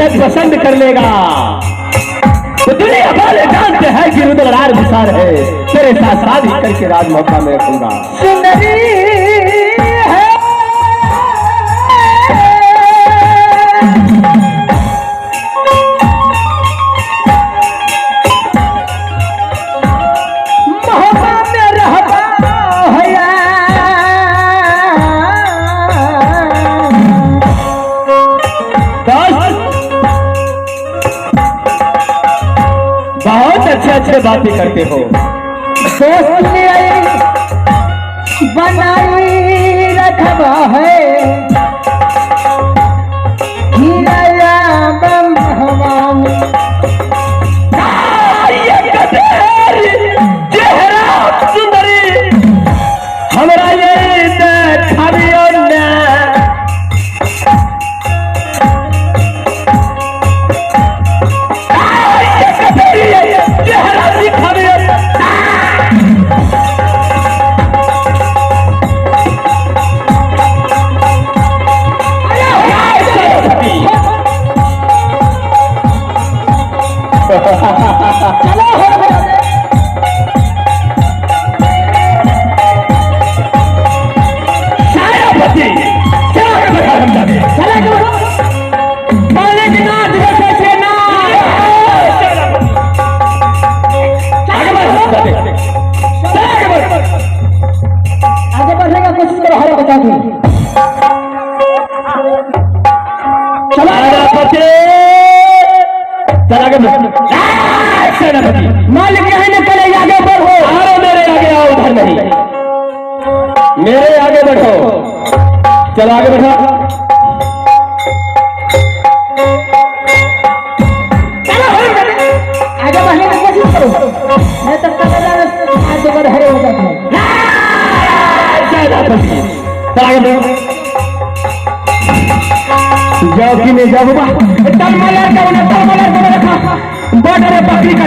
बेहद पसंद कर लेगा। तो दुनिया वाले जानते हैं कि रुद्रराज विशाल है, तेरे साथ शादी करके राज मौका में रखूंगा। सुंदरी है मोहब्बत में रहता है बहुत अच्छे बातें करते हो। दोस्त ने बनाई रखवा है हीरा बम भगवान सुंदरी हमारा ये देखियो ना आगे बढ़ने का कोशिश करो। हर बता दूं मालिक कहने पड़े आगे बढ़ो। अरे मेरे आगे आओ, उधर नहीं, मेरे आगे बढ़ो। चलो आगे बढ़ो। आगे बढ़ने की कोशिश करो, नहीं तो आगे बढ़ हरे हो जाते हैं। जाओ कि नहीं जाओ बॉर्डर बकरी का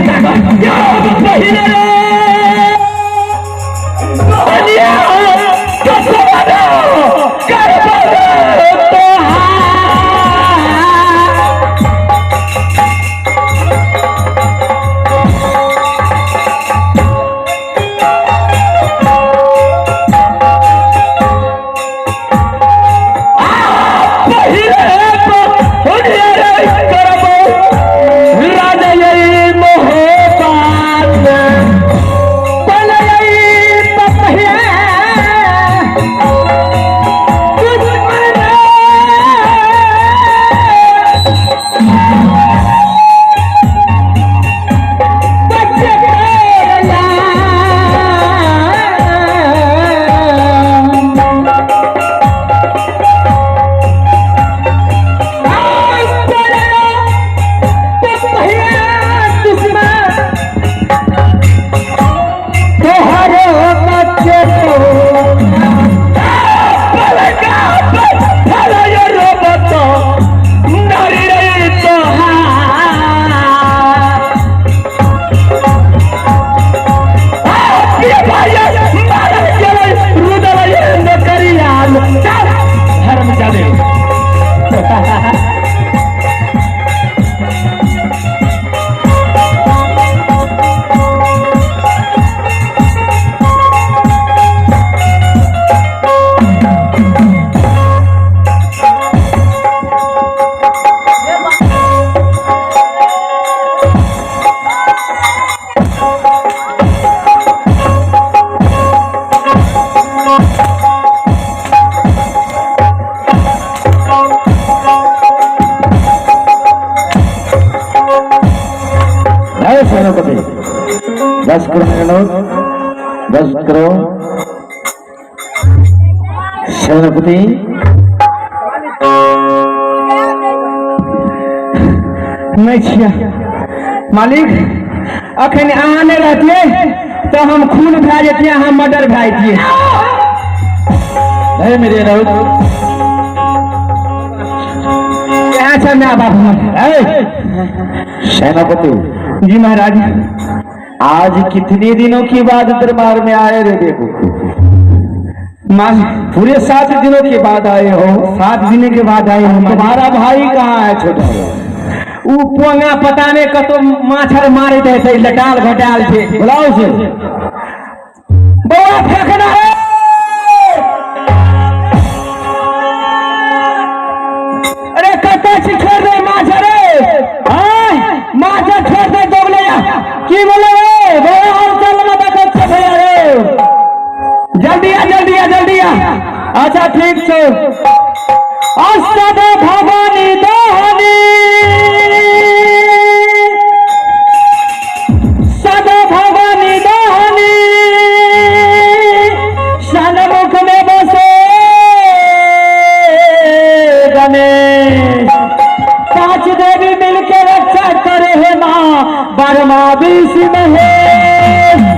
सेनापति 10 करो, 10 करो सेनापति। मालिक अखन अहाँ नहीं रहती तो हम खून भा जेती, हम मर्डर भा जेती। मेरे राउत सेनापति जी महाराज, आज कितने दिनों के बाद दरबार में आए रे देखो? पूरे 7 दिनों के बाद आए हो। 7 दिन के बाद आए हो। तुम्हारा भाई कहाँ है छोटा? उ पोंगा पता नहीं कतो माछर मारे थे लटाल घटाल थे बुलाओ से बौआ फेंकना है अरे कतो छोड़ दे माछर माछर छोड़ दे दोगले की बोले रे बौआ और चल ना देखो भैया रे जल्दी आ अच्छा ठीक छो अष्टद भवानी दहनी सद भवानी दहनी सन्मुख में बसे गणेश पांच देवी मिलकर रक्षा करे है माँ बरमा विष महेश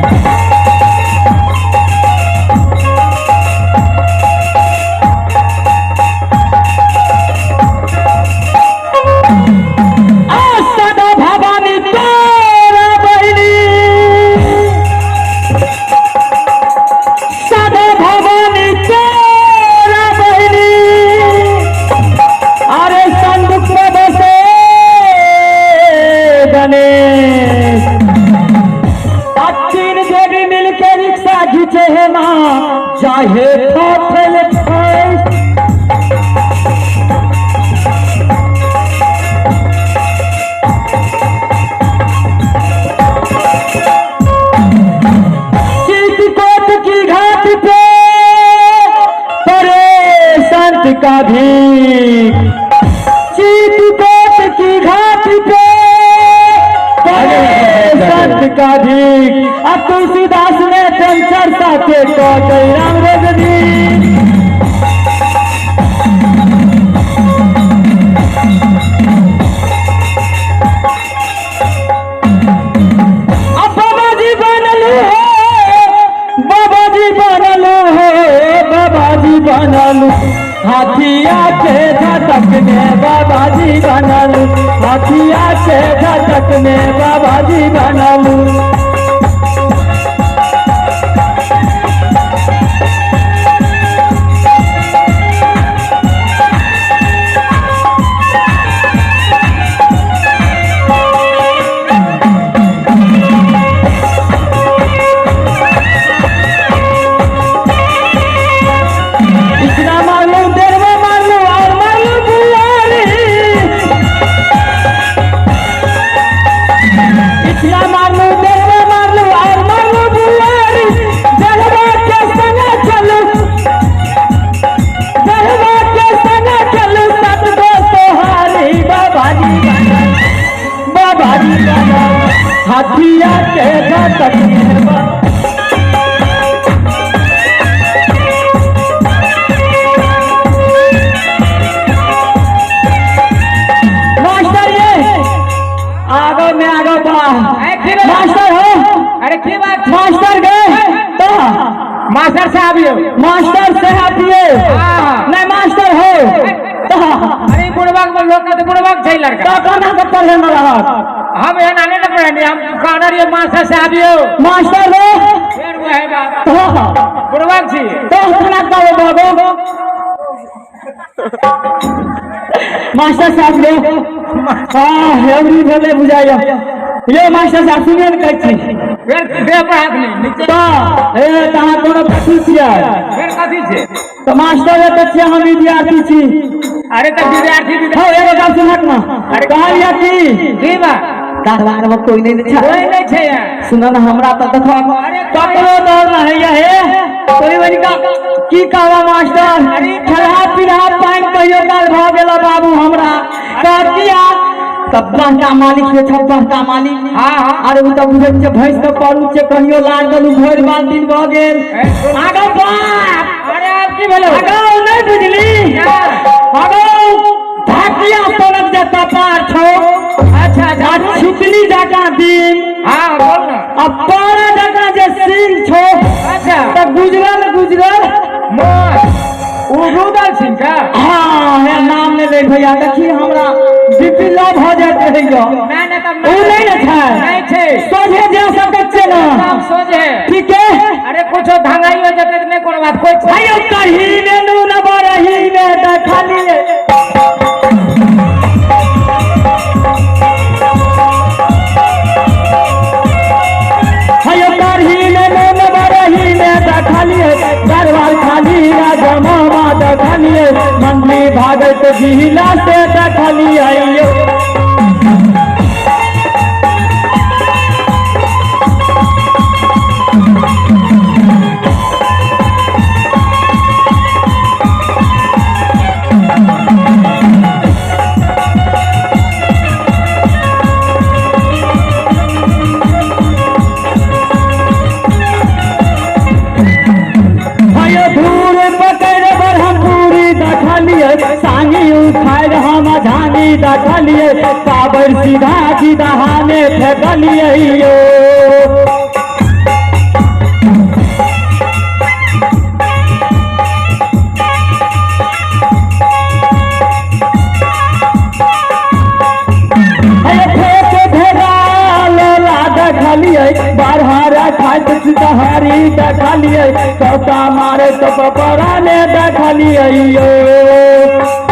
चाहे फाफल चित्रकूट की घाट पे परे संत का भीख चित्रकूट की घाट पे परे संत का भीख अब तुलसीदास ने चर्चा के राम रजनी अब बाबा जी बनलू हाथिया के झटक में बाबा जी बनलू हाथिया के झटक में बाबा जी बनलू हाथिया के झटक मास्टर ये आगे में आगे मास्टर हो अरे की बात मास्टर गए तो मास्टर से आबियो नहीं मास्टर हो अरे बुढ़बाग में लोग तो बुढ़बाग छै लड़का तो कना के पढ़े न रहत हम यहाँ नाने न पढ़े हम कानर ये मास्टर से आबियो मास्टर हो फिर वो है बात तो बुढ़बाग छी तो खाना का बाबू मास्टर साहब ले हां हेवरी भले बुझाया ये मास्टर साहब सुनिए न कहै छी फिर दे पर हाथ नहीं तो ए तहां कोनो कथि छियै फिर कथि छै तो मास्टर है तो हम विद्यार्थी छी अरे तो विद्यार्थी हो एगो बात सुनत ना अरे कहलिया की बा दरबार में कोई नहीं छै सुना ना हमरा तो देखो ककरो डर नहीं है कोई बनी का की कहवा मास्टर खलहा पिलहा पाइन कहियो काल भ गेला बाबू हमरा कहतिया तब बहता मालिक से छब्बहता मालिक हां अरे उ त बुझे छै भैंस के परू छै कहियो लाल गलू भोर बाल दिन भ गेल आगो बाप अरे आप की भेलो आगो नहीं बुझली आगो धाकिया सोनक जता पार छो अच्छा छितली जाका दिन हां बोल ना अब 12 जगह जे सिंह छो अच्छा त गुजरल मोर उरुदल सिंह का हां है नाम ले भैया देखी हमरा बीपी लो भ जात रहियो नहीं तब उ नहीं छै सोझे जे सब छै ना नाम सोझे ठीक है अरे कुछ धंगाई हो जते नहीं कोनो बात कोई भाइयो कही ने न बरही ने त खाली भागत जिला से देखलिए यो सांगी उठाए हम झानी देखलिए पावर सीधा सीधा हाने फेंकलिए यो बारहारा खाट सितहारी देखलिए चौका मारे तो पराने देखलिए यो